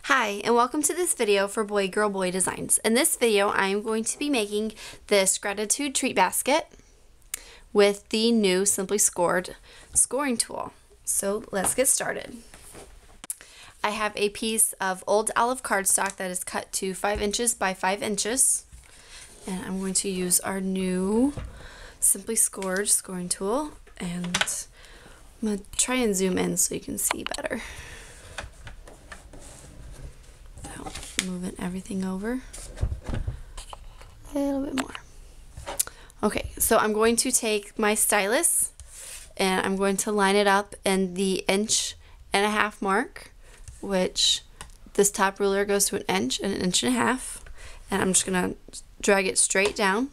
Hi, and welcome to this video for Boy Girl Boy Designs. In this video, I am going to be making this gratitude treat basket with the new Simply Scored scoring tool. So let's get started. I have a piece of old olive cardstock that is cut to 5 inches by 5 inches. And I'm going to use our new Simply Scored scoring tool. And I'm going to try and zoom in so you can see better. Moving everything over a little bit more. Okay, so I'm going to take my stylus and I'm going to line it up in the 1.5 inch mark, which this top ruler goes to 1 inch and 1.5 inches, and I'm just gonna drag it straight down,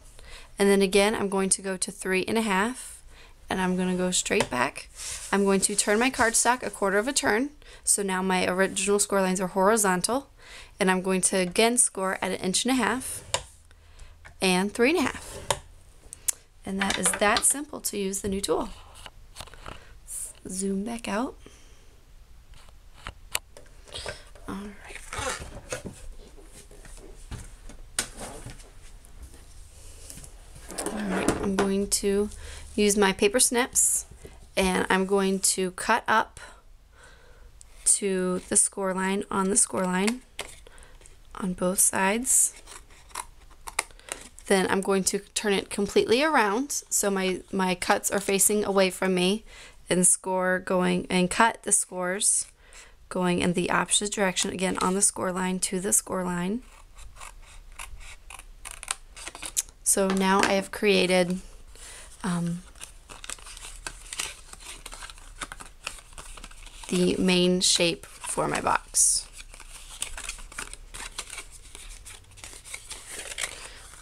and then again I'm going to go to 3.5 and I'm gonna go straight back. I'm going to turn my cardstock 1/4 of a turn, so now my original score lines are horizontal. And I'm going to again score at 1.5 inches and 3.5. And that is that simple to use the new tool. Let's zoom back out. Alright. Alright, I'm going to use my paper snips and I'm going to cut up to the score line on the score line on both sides. Then I'm going to turn it completely around so my cuts are facing away from me, and cut the scores going in the opposite direction, again on the score line to the score line. So now I have created the main shape for my box.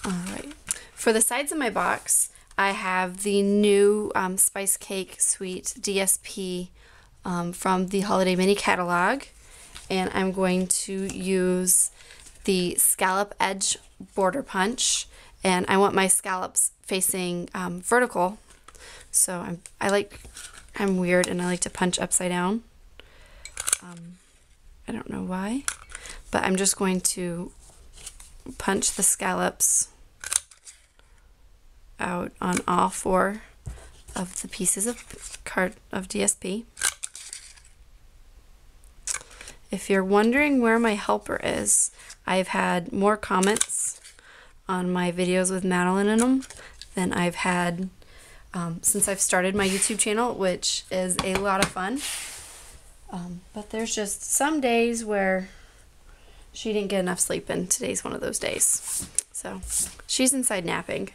Alright, for the sides of my box, I have the new Spice Cake Sweet DSP from the Holiday Mini Catalog, and I'm going to use the scallop edge border punch, and I want my scallops facing vertical, so I'm weird and I like to punch upside down. I don't know why, but I'm just going to punch the scallops out on all 4 of the pieces of DSP. If you're wondering where my helper is, I've had more comments on my videos with Madeline in them than I've had since I've started my YouTube channel, which is a lot of fun. But there's just some days where she didn't get enough sleep, and today's one of those days. So she's inside napping.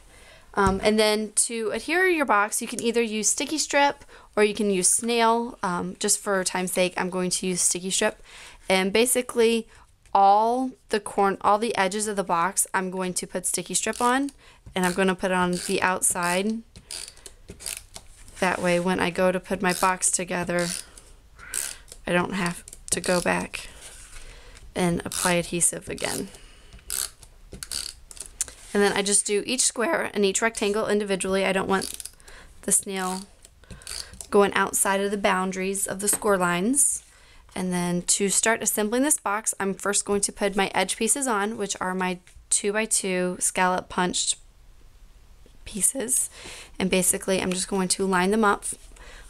And then to adhere your box, you can either use sticky strip or you can use snail. Just for time's sake, I'm going to use sticky strip. And basically all the edges of the box, I'm going to put sticky strip on, and I'm going to put it on the outside. That way when I go to put my box together, I don't have to go back and apply adhesive again. And then I just do each square and each rectangle individually. I don't want the snail going outside of the boundaries of the score lines. And then to start assembling this box, I'm first going to put my edge pieces on, which are my 2x2 scallop punched pieces. And basically I'm just going to line them up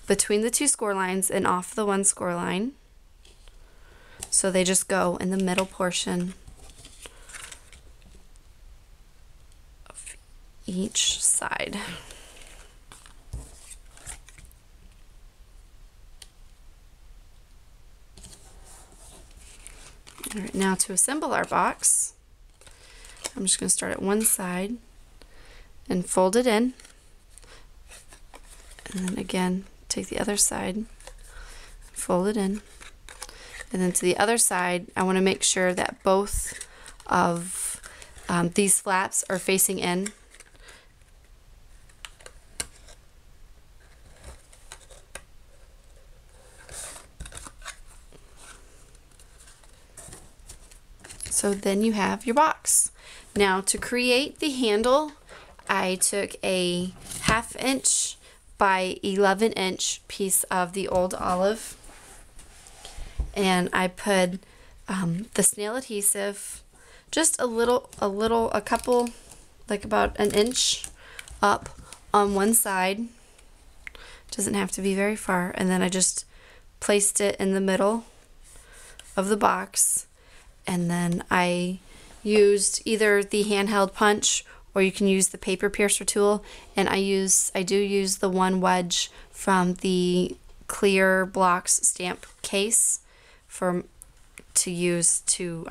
between the 2 score lines and off the 1 score line. So they just go in the middle portion of each side. Alright, now to assemble our box, I'm just going to start at one side and fold it in, and then again take the other side, fold it in, and then to the other side I want to make sure that both of these flaps are facing in. So then you have your box. Now to create the handle, I took a 1/2 inch by 11 inch piece of the old olive, and I put the snail adhesive, just a couple, like about an inch up on one side. Doesn't have to be very far. And then I just placed it in the middle of the box, and then I used either the handheld punch or you can use the paper piercer tool, and I do use the one wedge from the clear blocks stamp case to use to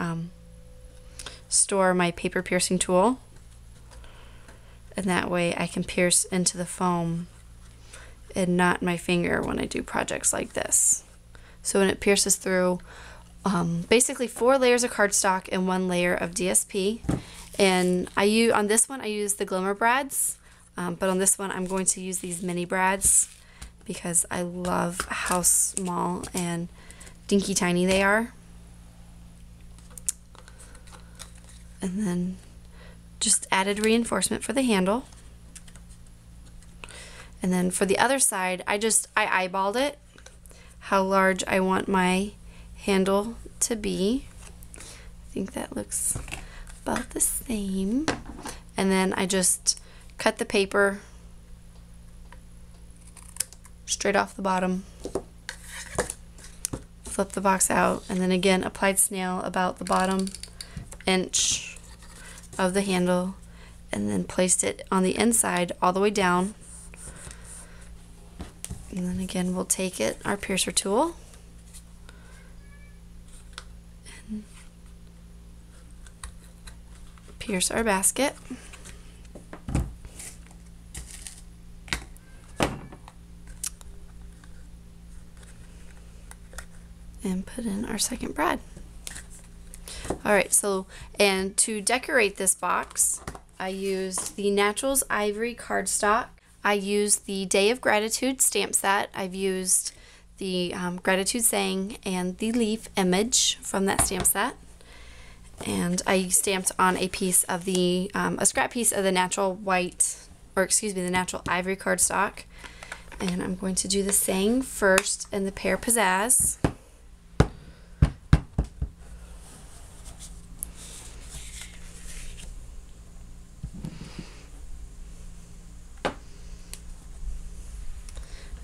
store my paper piercing tool, and that way I can pierce into the foam and not my finger when I do projects like this. So when it pierces through basically 4 layers of cardstock and 1 layer of DSP. And on this one I use the glimmer brads, but on this one I'm going to use these mini brads because I love how small and dinky tiny they are. And then just added reinforcement for the handle. And then for the other side, I eyeballed it, how large I want my handle to be. I think that looks about the same. And then I just cut the paper straight off the bottom, flip the box out, and then again applied snail about the bottom inch of the handle, and then placed it on the inside all the way down. And then again we'll take our piercer tool, and pierce our basket. And put in our second brad. Alright, so, and to decorate this box, I used the Naturals Ivory cardstock. I used the Day of Gratitude stamp set. I've used the Gratitude Saying and the leaf image from that stamp set. And I stamped on a piece of the, a scrap piece of the natural the natural ivory cardstock. And I'm going to do the Saying first in the Pear Pizzazz.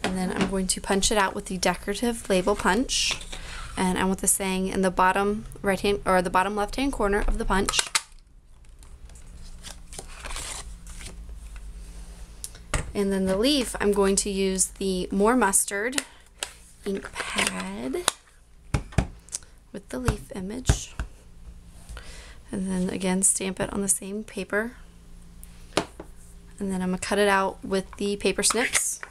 And then I'm going to punch it out with the decorative label punch, and I want the saying in the bottom right hand or the bottom left hand corner of the punch. And then the leaf, I'm going to use the More Mustard ink pad with the leaf image, and then again stamp it on the same paper, and then I'm going to cut it out with the paper snips,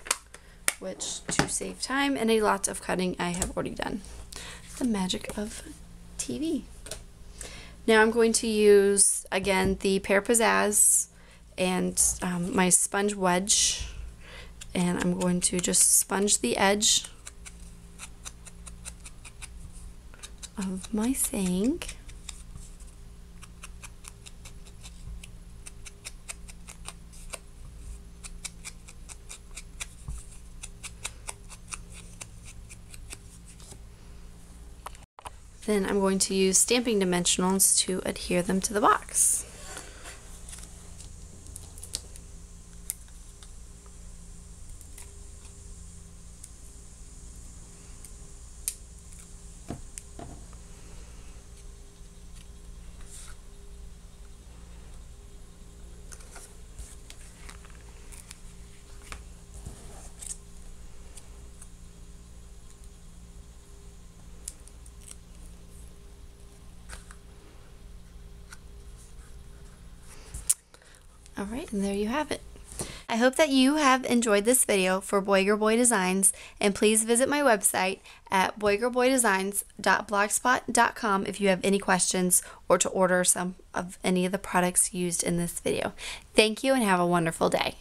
which, to save time and a lot of cutting, I have already done. The magic of TV. Now I'm going to use, again, the Pear Pizzazz and my sponge wedge, and I'm going to just sponge the edge of my saying. Then I'm going to use stamping dimensionals to adhere them to the box. Alright, and there you have it. I hope that you have enjoyed this video for BoyGirlBoy Designs, and please visit my website at boygirlboydesigns.blogspot.com if you have any questions or to order some of any of the products used in this video. Thank you and have a wonderful day.